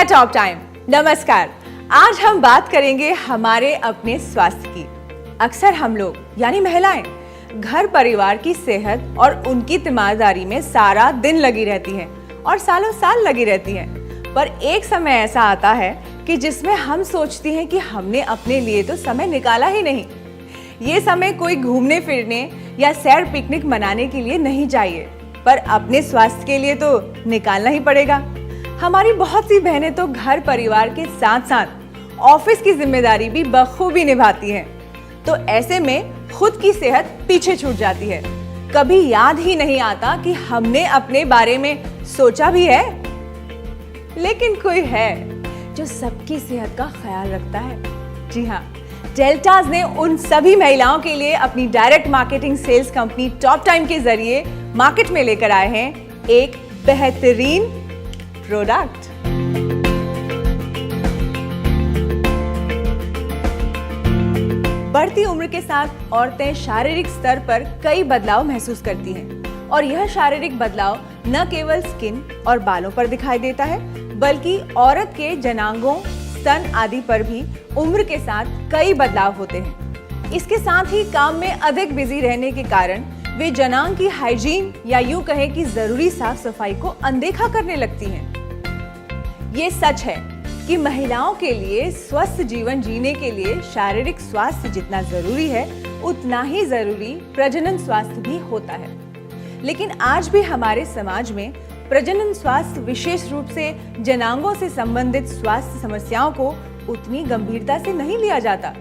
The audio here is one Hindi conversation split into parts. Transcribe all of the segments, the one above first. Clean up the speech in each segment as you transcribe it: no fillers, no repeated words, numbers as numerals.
Top time. नमस्कार। आज हम बात करेंगे हमारे अपने स्वास्थ्य की। अक्सर हम लोग यानी महिलाएं घर परिवार की सेहत और उनकी तीमारदारी में सारा दिन लगी रहती हैं और सालों साल लगी रहती हैं। पर एक समय ऐसा आता है कि जिसमें हम सोचती हैं कि हमने अपने लिए तो समय निकाला ही नहीं। ये समय कोई घूमने फिरने या सैर पिकनिक मनाने के लिए नहीं चाहिए, पर अपने स्वास्थ्य के लिए तो निकालना ही पड़ेगा। हमारी बहुत सी बहनें तो घर परिवार के साथ साथ ऑफिस की जिम्मेदारी भी बखूबी निभाती हैं, तो ऐसे में खुद की सेहत पीछे छूट जाती है। कभी याद ही नहीं आता कि हमने अपने बारे में सोचा भी है। लेकिन कोई है जो सबकी सेहत का ख्याल रखता है। जी हाँ, डेल्टास ने उन सभी महिलाओं के लिए अपनी direct marketing sales company Top Time के जरिए मार्केट में लेकर आए हैं एक बेहतरीन प्रोडक्ट। बढ़ती उम्र के साथ औरतें शारीरिक स्तर पर कई बदलाव महसूस करती हैं और यह शारीरिक बदलाव न केवल स्किन और बालों पर दिखाई देता है, बल्कि औरत के जनांगों, स्तन आदि पर भी उम्र के साथ कई बदलाव होते हैं। इसके साथ ही काम में अधिक बिजी रहने के कारण वे जनांग की हाइजीन या यूं कहें कि जरूरी साफ सफाई को अनदेखा करने लगती हैं। ये सच है कि महिलाओं के लिए स्वस्थ जीवन जीने के लिए शारीरिक स्वास्थ्य जितना जरूरी है, उतना ही जरूरी प्रजनन स्वास्थ्य भी होता है। लेकिन आज भी हमारे समाज में प्रजनन स्वास्थ्य, विशेष रूप से जनांगों से संबंधित स्वास्थ्य समस्याओं को उतनी गंभीरता से नहीं लिया जाता।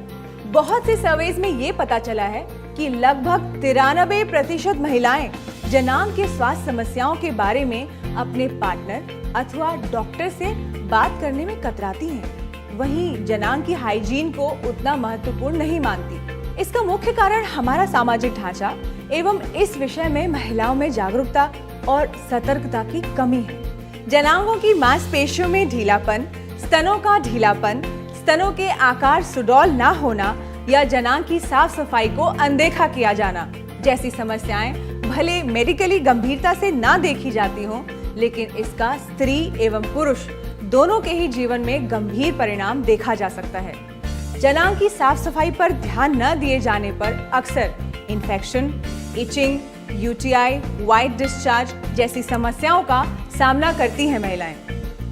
बहुत से सर्वेज में ये पता चला है कि लगभग 93% महिलाएं जनांग के स्वास्थ्य समस्याओं के बारे में अपने पार्टनर अथवा डॉक्टर से बात करने में कतराती हैं। वहीं जनांग की हाइजीन को उतना महत्वपूर्ण नहीं मानती। इसका मुख्य कारण हमारा सामाजिक ढांचा एवं इस विषय में महिलाओं में जागरूकता और सतर्कता की कमी है। जनांगों की मांसपेशियों में ढीलापन, स्तनों का ढीलापन, स्तनों के आकार सुडौल ना होना या जनांग की साफ सफाई को अनदेखा किया जाना जैसी समस्याएं भले मेडिकली गंभीरता से ना देखी जाती हों, लेकिन इसका स्त्री एवं पुरुष दोनों के ही जीवन में गंभीर परिणाम देखा जा सकता है। जनांग की साफ सफाई पर ध्यान न दिए जाने पर अक्सर infection, itching, UTI, white discharge जैसी समस्याओं का सामना करती हैं महिलाएं,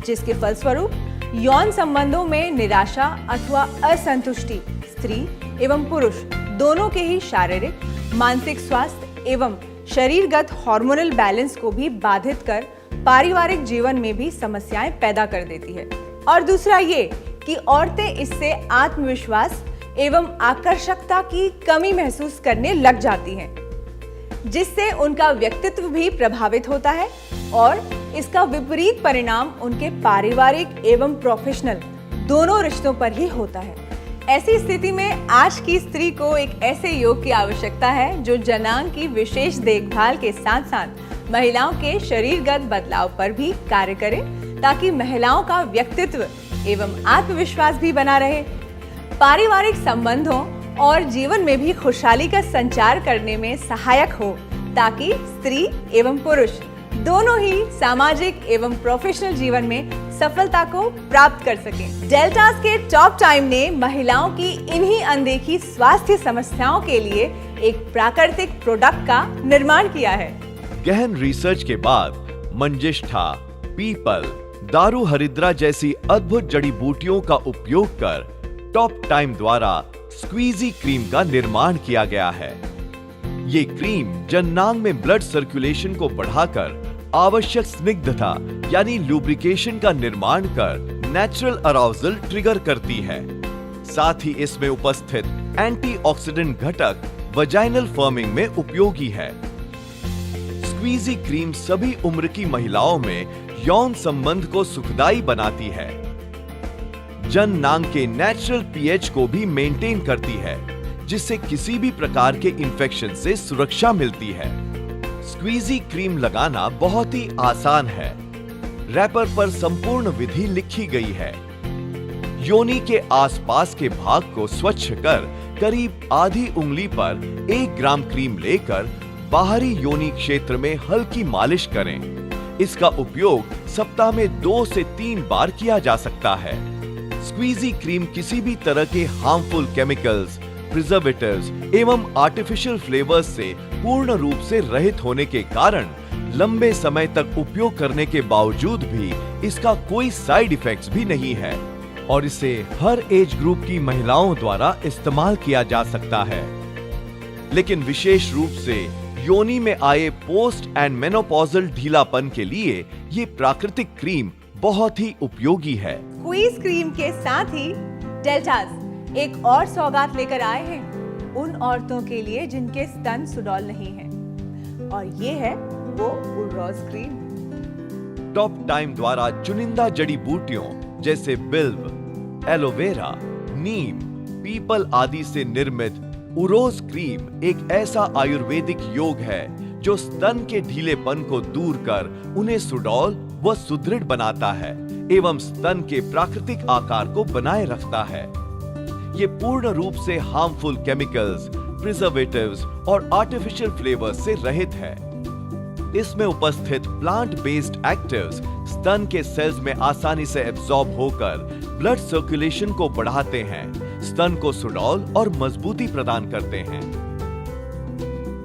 जिसके फलस्वरूप यौन संबंधों में निराशा अथवा असंतुष्टि स्त्री एवं पुरुष दोनों के ही शारीरिक, मानसिक स्वास्थ्य एवं शरीरगत हार्मोनल बैलेंस को भी बाधित कर पारिवारिक जीवन में भी समस्याएं पैदा कर देती है। और दूसरा ये कि औरतें इससे आत्मविश्वास एवं आकर्षकता की कमी महसूस करने लग जाती हैं, जिससे उनका व्यक्तित्व भी प्रभावित होता है और इसका विपरीत परिणाम उनके पारिवारिक एवं प्रोफेशनल दोनों रिश्तों पर ही होता है। ऐसी स्थिति में आज की स्त्री को एक ऐसे योग की आवश्यकता है जो जनांग की विशेष देखभाल के साथ साथ महिलाओं के शरीरगत बदलाव पर भी कार्य करे, ताकि महिलाओं का व्यक्तित्व एवं आत्मविश्वास भी बना रहे, पारिवारिक संबंधों और जीवन में भी खुशहाली का संचार करने में सहायक हो, ताकि स्त्री एवं पुरुष दोनों ही सामाजिक एवं प्रोफेशनल जीवन में सफलता को प्राप्त कर सकें। डेल्टास के टॉप टाइम ने महिलाओं की इन्हीं अनदेखी स्वास्थ्य समस्याओं के लिए एक प्राकृतिक प्रोडक्ट का निर्माण किया है। गहन रिसर्च के बाद मंजिष्ठा, पीपल, दारू हरिद्रा जैसी अद्भुत जड़ी बूटियों का उपयोग कर टॉप टाइम द्वारा स्क्वीजी क्रीम का निर्माण किया गया है। ये क्रीम जनांग में ब्लड सर्कुलेशन को बढ़ाकर आवश्यक स्निग्धता यानी लुब्रिकेशन का निर्माण कर नेचुरल अराउजल ट्रिगर करती है। साथ ही इसमें उपस्थित एंटीऑक्सीडेंट घटक वजाइनल फर्मिंग में उपयोगी है। स्क्वीजी क्रीम सभी उम्र की महिलाओं में यौन संबंध को सुखदायी बनाती है। जनांग के नेचुरल पीएच को भी मेंटेन करती है, जिससे किसी भी प्रकार के इन्फेक्शन से सुरक्षा मिलती है। स्क्वीजी क्रीम लगाना बहुत ही आसान है। रैपर पर संपूर्ण विधि लिखी गई है। योनि के आसपास के भाग को स्वच्छ कर करीब आधी उंगली पर 1 ग्राम क्रीम लेकर बाहरी योनि क्षेत्र में हल्की मालिश करें। इसका उपयोग सप्ताह में 2 से 3 बार किया जा सकता है। स्क्वीजी क्रीम किसी भी तरह के हार्मफुल केमिकल्स, प्रिजर्वेटिव्स एवं आर्टिफिशियल फ्लेवर्स से पूर्ण रूप से रहित होने के कारण लंबे समय तक उपयोग करने के बावजूद भी इसका कोई साइड इफेक्ट्स भी नहीं है और इसे हर एज ग्रुप की महिलाओं द्वारा इस्तेमाल किया जा सकता है। लेकिन विशेष रूप से योनि में आए पोस्ट एंड मेनोपॉजल ढीलापन के लिए ये प्राकृतिक क्रीम बहुत ही उपयोगी है। स्क्वीज क्रीम के साथ ही डेल्टास एक और सौगात लेकर आए हैं उन औरतों के लिए जिनके स्तन सुडौल नहीं है, और ये है वो उलरोज क्रीम। टॉप टाइम द्वारा चुनिंदा जड़ी बूटियों जैसे बिल्व, एलोवेरा, नीम, पीपल आदि से निर्मित उरोज क्रीम एक ऐसा आयुर्वेदिक योग है जो स्तन के ढीलेपन को दूर कर उन्हें सुडौल व सुदृढ़ बनाता है एवं स्तन के प्राकृतिक आकार को बनाए रखता है। ये पूर्ण रूप से हार्मफुल केमिकल्स, प्रिजर्वेटिव्स और आर्टिफिशियल फ्लेवर्स से रहित है। इसमें उपस्थित प्लांट बेस्ड एक्टिव्स स्तन के सेल्स में आसानी से एब्जॉर्ब होकर ब्लड सर्कुलेशन को बढ़ाते हैं, स्तन को सुडौल और मजबूती प्रदान करते हैं।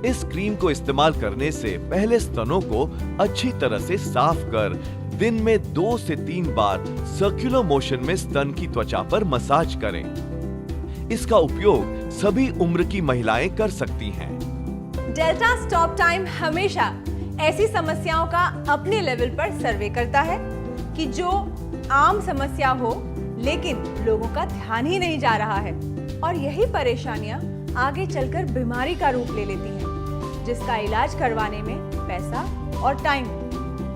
इस क्रीम को इस्तेमाल करने से पहले स्तनों को अच्छी तरह से साफ कर दिन में 2 से 3 बार सर्कुलर मोशन में स्तन की त्वचा पर मसाज करें। इसका उपयोग सभी उम्र की महिलाएं कर सकती हैं। डेल्टास टॉप टाइम हमेशा ऐसी समस्याओं का अपने लेवल पर सर्वे करता है कि जो आम समस्या हो लेकिन लोगों का ध्यान ही नहीं जा रहा है, और यही परेशानियां आगे चलकर बीमारी का रूप ले लेती हैं, जिसका इलाज करवाने में पैसा और टाइम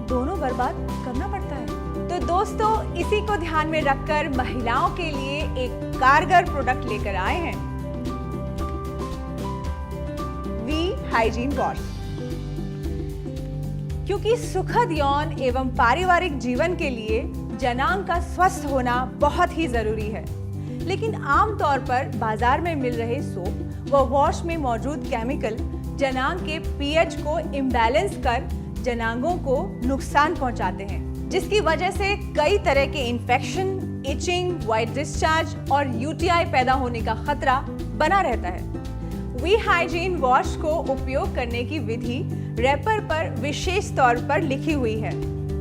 दोनों बर्बाद करना पड़ता है। तो दोस्तों, इसी को ध्यान में रखकर महिलाओं के लिए एक कारगर प्रोडक्ट लेकर आए हैं वी हाइजीन वॉश। क्योंकि सुखद यौन एवं पारिवारिक जीवन के लिए जनांग का स्वस्थ होना बहुत ही जरूरी है, लेकिन आमतौर पर बाजार में मिल रहे सोप व वॉश में मौजूद केमिकल जनांग के पीएच को इम्बैलेंस कर जनांगों को नुकसान पहुंचाते हैं, जिसकी वजह से कई तरह के इन्फेक्शन, इचिंग, वाइट डिस्चार्ज और यूटीआई पैदा होने का खतरा बना रहता है। वी हाइजीन वॉश को उपयोग करने की विधि रैपर पर विशेष तौर पर लिखी हुई है।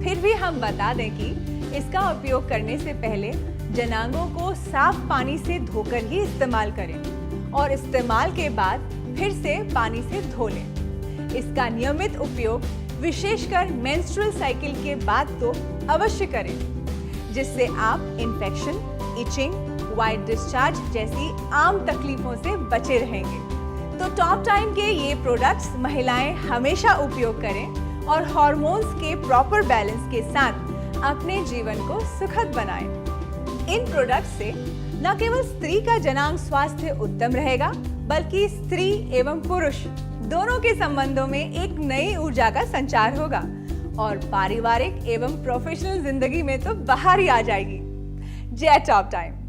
फिर भी हम बता दें कि इसका उपयोग करने से पहले जनांगों को साफ पानी से धोकर ही इस्तेमाल करें और इस्तेमाल के बाद फिर से पानी से धो लें। इसका नियमित उपयोग विशेषकर मेंस्ट्रुअल साइकिल के बाद तो अवश्य करें, जिससे आप इन्फेक्शन, इचिंग, वाइट डिस्चार्ज जैसी आम तकलीफों से बचे रहेंगे। तो टॉप टाइम के ये प्रोडक्ट्स महिलाएं हमेशा उपयोग करें और हार्मोन्स के प्रॉपर बैलेंस के साथ अपने जीवन को सुखद बनाएं। इन प्रोडक्ट्स से न केवल स्त्री का जनांग स्वास्थ्य उत्तम रहेगा, बल्कि स्त्री एवं पुरुष दोनों के संबंधों में एक नई ऊर्जा का संचार होगा और पारिवारिक एवं प्रोफेशनल जिंदगी में तो बाहर ही आ जाएगी। जय टॉप टाइम।